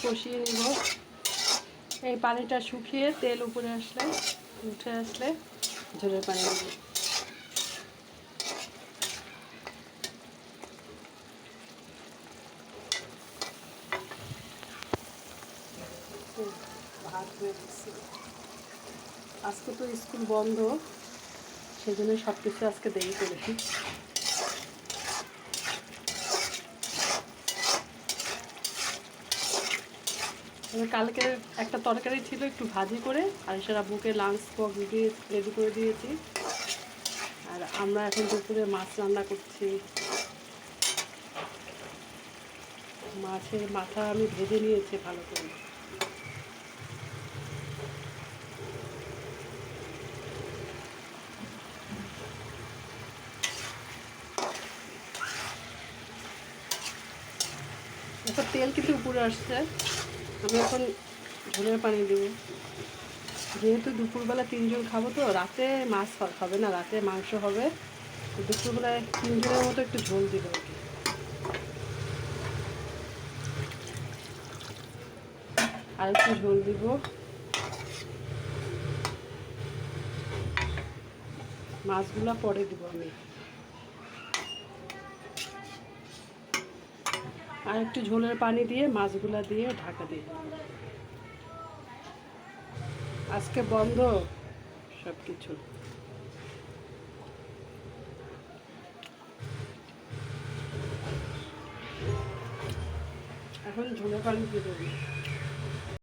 কষিয়ে নিব। এই পানিটা শুকিয়ে তেল উপরে আসলে উঠে আসলে ঝোলের পানি দেব। ভাত হয়ে গেছে। আজকে তো স্কুল বন্ধ, সেজন্য সব কিছু আজকে দেরি করেছি। কালকে একটা তরকারি ছিল, একটু ভাজি করে আর সারা বুকে লাঞ্চ বক্স দিয়ে রেডি করে দিয়েছি। আর আমরা এখন দুপুরে মাছ রান্না করছি। মাছের মাথা আমি ভেজে নিয়েছি ভালো করে। এখন তেল কিন্তু উপরে আসছে। আমি এখন ঝোলের পানি দেবো। যেহেতু দুপুরবেলা 3 জন খাবো, তো রাতে মাছ হবে না, রাতে মাংস হবে। দুপুরবেলায় 3 জনের মতো একটু ঝোল দিব আর কি। আর একটু ঝোল দিব। মাছগুলা পরে দিব আমি। আর একটু ঝোলের পানি দিয়ে মাছগুলা দিয়ে ঢাকা দিব। আজকে বন্ধ সব কিছু। এখন ঝোলের পানি দিয়ে দেবো।